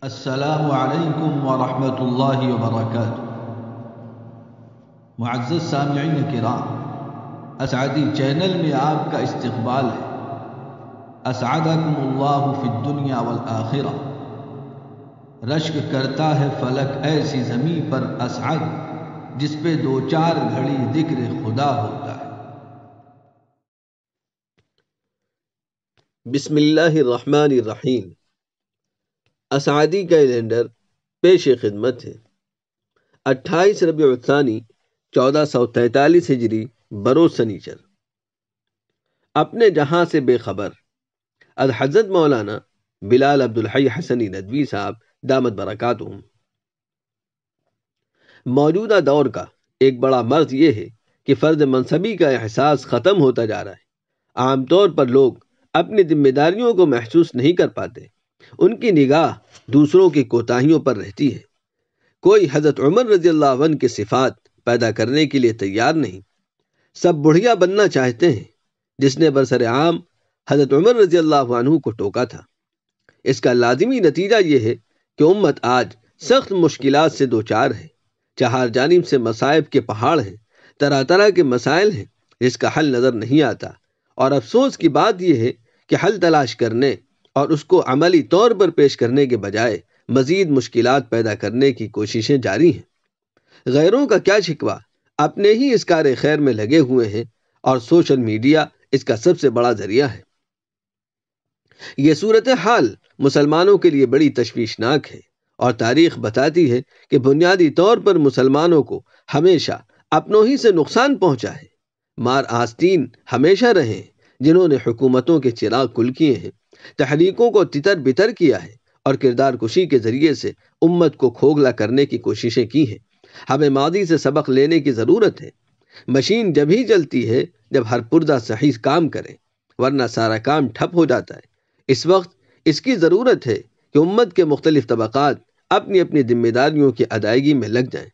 السلام علیکم ورحمۃ اللہ وبرکاتہ۔ معزز سامعین کرام، اسعدی چینل میں آپ کا استقبال ہے۔ اسعدکم اللہ فی الدنیا والآخرہ۔ رشک کرتا ہے فلک ایسی زمیں پر اسعد، جس پہ دو چار گھڑی ذکر خدا ہوتا ہے۔ بسم اللہ الرحمن الرحیم۔ اسعدی کیلنڈر پیش خدمت ہے۔ 28 ربیع الثانی 1443 ہجری بروز سنیچر۔ اپنے جہاں سے بے خبر حضرت مولانا بلال عبدالحی حسنی ندوی صاحب دامت برکاتہم۔ موجودہ دور کا ایک بڑا مرض یہ ہے کہ فرد منصبی کا احساس ختم ہوتا جا رہا ہے۔ عام طور پر لوگ اپنی ذمہ داریوں کو محسوس نہیں کر پاتے۔ ان کی نگاہ دوسروں کی کوتاہیوں پر رہتی ہے۔ کوئی حضرت عمر رضی اللہ عنہ کی صفات پیدا کرنے کے لیے تیار نہیں۔ سب بڑھیا بننا چاہتے ہیں۔ جس نے برسر عام حضرت عمر رضی اللہ عنہ کو ٹوکا تھا۔ اس کا لازمی نتیجہ یہ ہے کہ امت آج سخت مشکلات سے دوچار ہے۔ چہار جانب سے مصائب کے پہاڑ ہیں، طرح طرح کے مسائل ہیں جس کا حل نظر نہیں آتا، اور افسوس کی بات یہ ہے کہ حل تلاش کرنے اور اس کو عملی طور پر پیش کرنے کے بجائے مزید مشکلات پیدا کرنے کی کوششیں جاری ہیں۔ غیروں کا کیا شکوہ، اپنے ہی اس کار خیر میں لگے ہوئے ہیں، اور سوشل میڈیا اس کا سب سے بڑا ذریعہ ہے۔ یہ صورتحال مسلمانوں کے لیے بڑی تشویشناک ہے، اور تاریخ بتاتی ہے کہ بنیادی طور پر مسلمانوں کو ہمیشہ اپنوں ہی سے نقصان پہنچا ہے۔ مار آستین ہمیشہ رہے ہیں جنہوں نے حکومتوں کے چراغ کل کیے ہیں، تحریکوں کو تتر بتر کیا ہے، اور کردار کشی کے ذریعے سے امت کو کھوکھلا کرنے کی کوششیں کی ہیں۔ ہمیں ماضی سے سبق لینے کی ضرورت ہے۔ مشین جب ہی چلتی ہے جب ہر پرزہ صحیح کام کرے، ورنہ سارا کام ٹھپ ہو جاتا ہے۔ اس وقت اس کی ضرورت ہے کہ امت کے مختلف طبقات اپنی اپنی ذمہ داریوں کی ادائیگی میں لگ جائیں،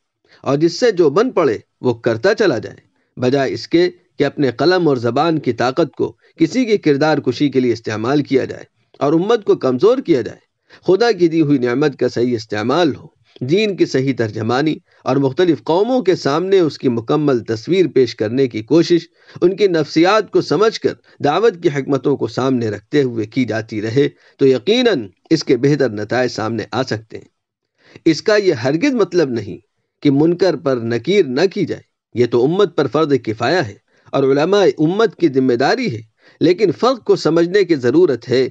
اور جس سے جو بن پڑے وہ کرتا چلا جائے، بجائے اس کے کہ اپنے قلم اور زبان کی طاقت کو کسی کی کردار کشی کے لیے استعمال کیا جائے اور امت کو کمزور کیا جائے۔ خدا کی دی ہوئی نعمت کا صحیح استعمال ہو، دین کی صحیح ترجمانی اور مختلف قوموں کے سامنے اس کی مکمل تصویر پیش کرنے کی کوشش، ان کی نفسیات کو سمجھ کر دعوت کی حکمتوں کو سامنے رکھتے ہوئے کی جاتی رہے تو یقیناً اس کے بہتر نتائج سامنے آ سکتے ہیں۔ اس کا یہ ہرگز مطلب نہیں کہ منکر پر نکیر نہ کی جائے، یہ تو امت پر فرض کفایہ ہے اور علماء امت کی ذمہ داری ہے، لیکن فرق کو سمجھنے کی ضرورت ہے۔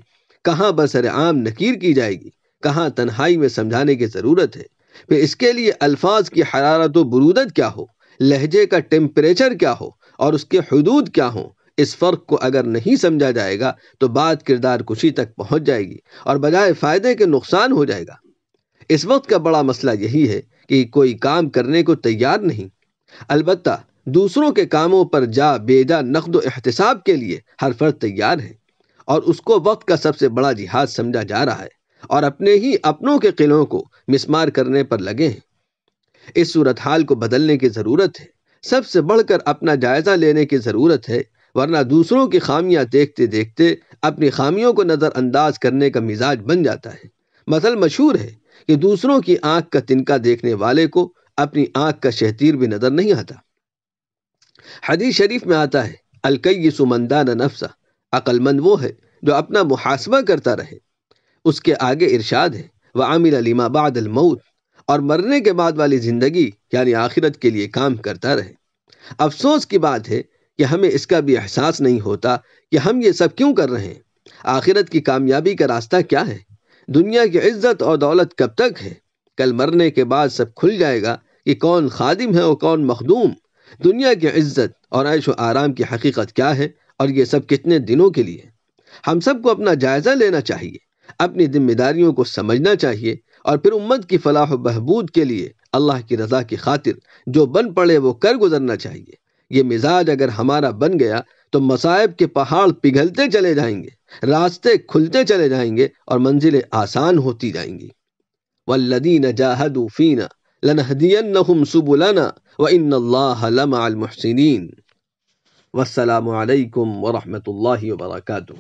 کہاں برسر عام نکیر کی جائے گی، کہاں تنہائی میں سمجھانے کی ضرورت ہے، پھر اس کے لیے الفاظ کی حرارت و برودت کیا ہو، لہجے کا ٹیمپریچر کیا ہو، اور اس کے حدود کیا ہوں۔ اس فرق کو اگر نہیں سمجھا جائے گا تو بات کردار کشی تک پہنچ جائے گی اور بجائے فائدے کے نقصان ہو جائے گا۔ اس وقت کا بڑا مسئلہ یہی ہے کہ کوئی کام کرنے کو تیار نہیں۔ البتہ دوسروں کے کاموں پر جا بیجا نقد و احتساب کے لیے ہر فرد تیار ہے، اور اس کو وقت کا سب سے بڑا جہاد سمجھا جا رہا ہے، اور اپنے ہی اپنوں کے قلعوں کو مسمار کرنے پر لگے ہیں۔ اس صورتحال کو بدلنے کی ضرورت ہے۔ سب سے بڑھ کر اپنا جائزہ لینے کی ضرورت ہے، ورنہ دوسروں کی خامیاں دیکھتے دیکھتے اپنی خامیوں کو نظر انداز کرنے کا مزاج بن جاتا ہے۔ مثل مشہور ہے کہ دوسروں کی آنکھ کا تنکا دیکھنے والے کو اپنی آنکھ کا شہتیر بھی نظر نہیں آتا۔ حدیث شریف میں آتا ہے، الکیس من دان نفسہ، عقل مند وہ ہے جو اپنا محاسبہ کرتا رہے۔ اس کے آگے ارشاد ہے، وعمل لما بعد الموت، اور مرنے کے بعد والی زندگی یعنی آخرت کے لیے کام کرتا رہے۔ افسوس کی بات ہے کہ ہمیں اس کا بھی احساس نہیں ہوتا کہ ہم یہ سب کیوں کر رہے ہیں۔ آخرت کی کامیابی کا راستہ کیا ہے؟ دنیا کی عزت اور دولت کب تک ہے؟ کل مرنے کے بعد سب کھل جائے گا کہ کون خادم ہے اور کون مخدوم۔ دنیا کی عزت اور عیش و آرام کی حقیقت کیا ہے، اور یہ سب کتنے دنوں کے لیے؟ ہم سب کو اپنا جائزہ لینا چاہیے، اپنی ذمہ داریوں کو سمجھنا چاہیے، اور پھر امت کی فلاح و بہبود کے لیے اللہ کی رضا کی خاطر جو بن پڑے وہ کر گزرنا چاہیے۔ یہ مزاج اگر ہمارا بن گیا تو مصائب کے پہاڑ پگھلتے چلے جائیں گے، راستے کھلتے چلے جائیں گے، اور منزلیں آسان ہوتی جائیں گی۔ والذین جاہدوا فینا لنہدینہم سبلنا وان اللہ لمع المحسنین۔ والسلام علیکم ورحمۃ اللہ وبرکاتہ۔